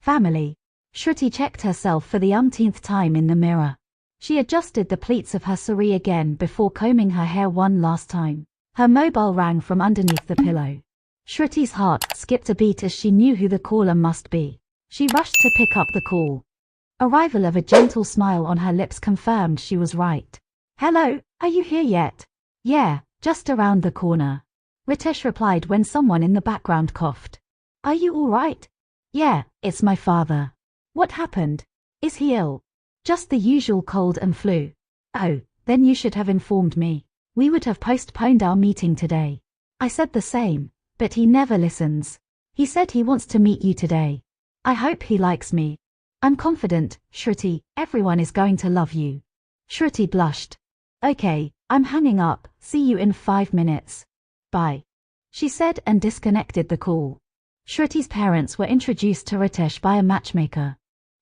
Family. Shruti checked herself for the umpteenth time in the mirror. She adjusted the pleats of her sari again before combing her hair one last time. Her mobile rang from underneath the pillow. Shruti's heart skipped a beat as she knew who the caller must be. She rushed to pick up the call. Arrival of a gentle smile on her lips confirmed she was right. Hello, are you here yet? Yeah, just around the corner. Ritesh replied when someone in the background coughed. Are you all right? Yeah, it's my father. What happened? Is he ill? Just the usual cold and flu. Oh, then you should have informed me. We would have postponed our meeting today. I said the same, but he never listens. He said he wants to meet you today. I hope he likes me. I'm confident, Shruti, everyone is going to love you. Shruti blushed. Okay, I'm hanging up, see you in 5 minutes. Bye. She said and disconnected the call. Shruti's parents were introduced to Ritesh by a matchmaker.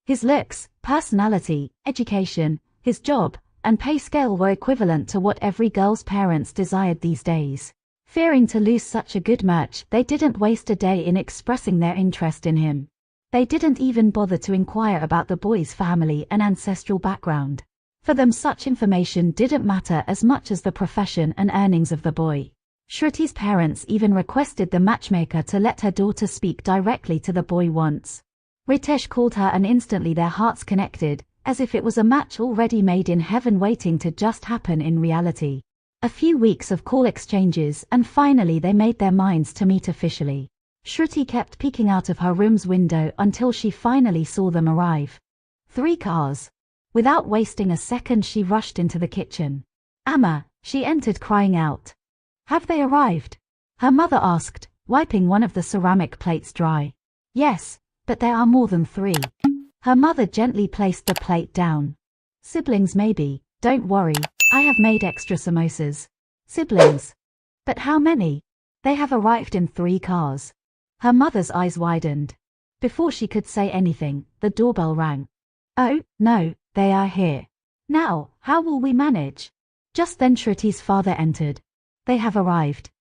His looks, personality, education, his job, and pay scale were equivalent to what every girl's parents desired these days. Fearing to lose such a good match, they didn't waste a day in expressing their interest in him. They didn't even bother to inquire about the boy's family and ancestral background. For them such information didn't matter as much as the profession and earnings of the boy. Shruti's parents even requested the matchmaker to let her daughter speak directly to the boy once. Ritesh called her and instantly their hearts connected, as if it was a match already made in heaven waiting to just happen in reality. A few weeks of call exchanges and finally they made their minds to meet officially. Shruti kept peeking out of her room's window until she finally saw them arrive. 3 cars. Without wasting a second she rushed into the kitchen. Amma, she entered crying out. Have they arrived? Her mother asked, wiping one of the ceramic plates dry. Yes, but there are more than 3. Her mother gently placed the plate down. Siblings maybe, don't worry, I have made extra samosas. Siblings? But how many? They have arrived in 3 cars. Her mother's eyes widened. Before she could say anything, the doorbell rang. Oh, no, they are here. Now, how will we manage? Just then Shruti's father entered. They have arrived.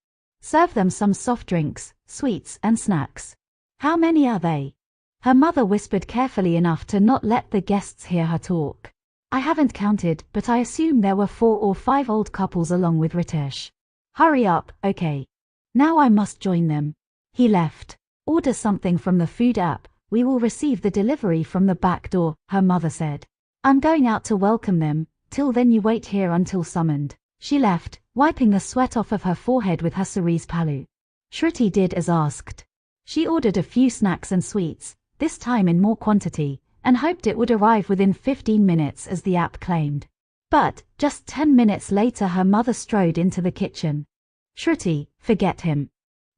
Serve them some soft drinks, sweets and snacks. How many are they? Her mother whispered carefully enough to not let the guests hear her talk. I haven't counted, but I assume there were 4 or 5 old couples along with Ritesh. Hurry up, okay. Now I must join them. He left. Order something from the food app, we will receive the delivery from the back door, her mother said. I'm going out to welcome them, till then you wait here until summoned. She left, wiping the sweat off of her forehead with her cerise palu. Shruti did as asked. She ordered a few snacks and sweets, this time in more quantity, and hoped it would arrive within 15 minutes as the app claimed. But, just 10 minutes later her mother strode into the kitchen. Shruti, forget him.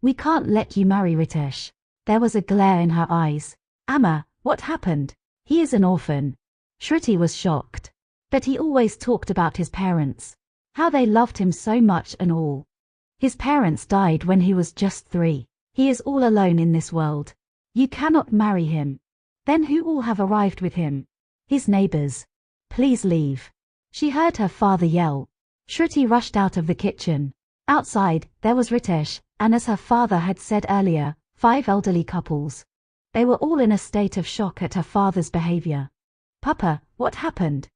We can't let you marry Ritesh. There was a glare in her eyes. Amma, what happened? He is an orphan. Shruti was shocked. But he always talked about his parents. How they loved him so much and all. His parents died when he was just 3. He is all alone in this world. You cannot marry him. Then who all have arrived with him? His neighbors. Please leave. She heard her father yell. Shruti rushed out of the kitchen. Outside, there was Ritesh, and as her father had said earlier, 5 elderly couples. They were all in a state of shock at her father's behavior. Papa, what happened?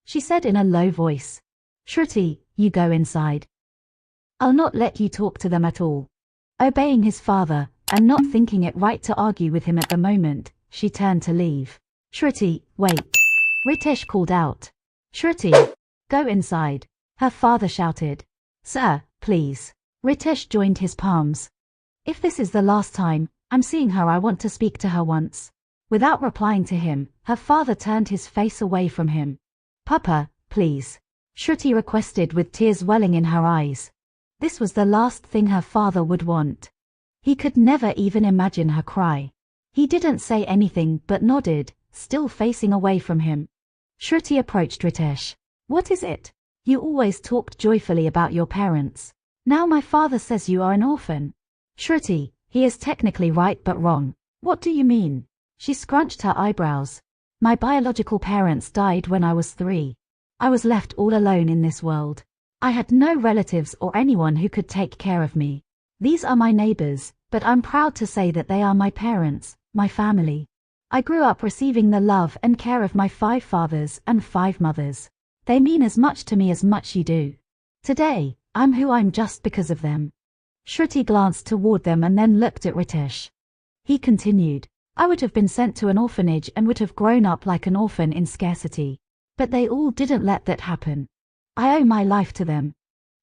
She said in a low voice. Shruti, you go inside. I'll not let you talk to them at all. Obeying his father, and not thinking it right to argue with him at the moment, she turned to leave. Shruti, wait. Ritesh called out. Shruti, go inside. Her father shouted. Sir, please. Ritesh joined his palms. If this is the last time I'm seeing her, I want to speak to her once. Without replying to him, her father turned his face away from him. Papa, please. Shruti requested with tears welling in her eyes. This was the last thing her father would want. He could never even imagine her cry. He didn't say anything but nodded, still facing away from him. Shruti approached Ritesh. What is it? You always talked joyfully about your parents. Now my father says you are an orphan. Shruti, he is technically right but wrong. What do you mean? She scrunched her eyebrows. My biological parents died when I was 3. I was left all alone in this world. I had no relatives or anyone who could take care of me. These are my neighbors, but I'm proud to say that they are my parents, my family. I grew up receiving the love and care of my 5 fathers and 5 mothers. They mean as much to me as much you do. Today, I'm who I'm just because of them. Shruti glanced toward them and then looked at Ritesh. He continued, I would have been sent to an orphanage and would have grown up like an orphan in scarcity. But they all didn't let that happen. I owe my life to them.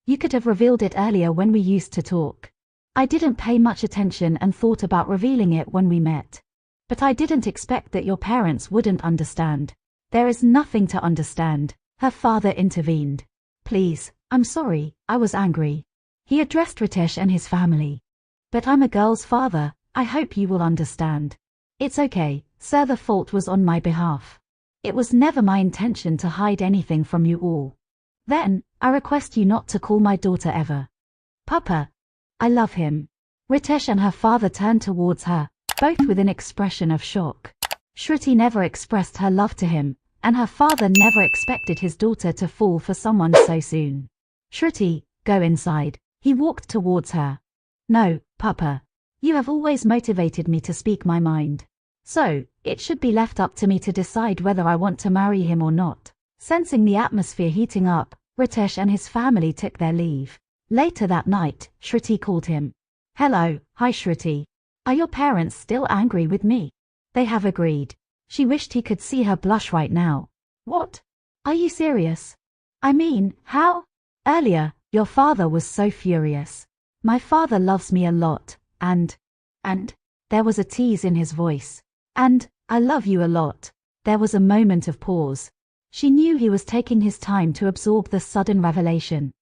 You could have revealed it earlier when we used to talk. I didn't pay much attention and thought about revealing it when we met. But I didn't expect that your parents wouldn't understand. There is nothing to understand, her father intervened. Please, I'm sorry, I was angry. He addressed Ritesh and his family. But I'm a girl's father, I hope you will understand. It's okay, sir, the fault was on my behalf. It was never my intention to hide anything from you all. Then, I request you not to call my daughter ever Papa. I love him. Ritesh and her father turned towards her, both with an expression of shock. Shruti never expressed her love to him, and her father never expected his daughter to fall for someone so soon. Shruti, go inside. He walked towards her. No, Papa. You have always motivated me to speak my mind. So, it should be left up to me to decide whether I want to marry him or not. Sensing the atmosphere heating up, Ritesh and his family took their leave. Later that night, Shruti called him. Hello, hi Shruti. Are your parents still angry with me? They have agreed. She wished he could see her blush right now. What? Are you serious? I mean, how? Earlier, your father was so furious. My father loves me a lot, and there was a tease in his voice. And, I love you a lot. There was a moment of pause. She knew he was taking his time to absorb the sudden revelation.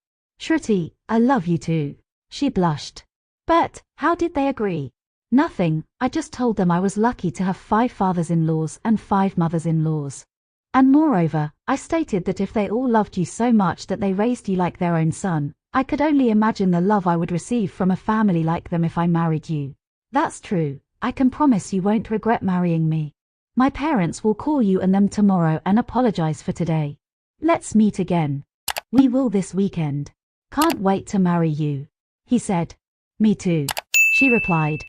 Shruti, I love you too. She blushed. But, how did they agree? Nothing, I just told them I was lucky to have 5 fathers-in-laws and 5 mothers-in-laws. And moreover, I stated that if they all loved you so much that they raised you like their own son, I could only imagine the love I would receive from a family like them if I married you. That's true, I can promise you won't regret marrying me. My parents will call you and them tomorrow and apologize for today. Let's meet again. We will this weekend. Can't wait to marry you. He said. Me too. She replied.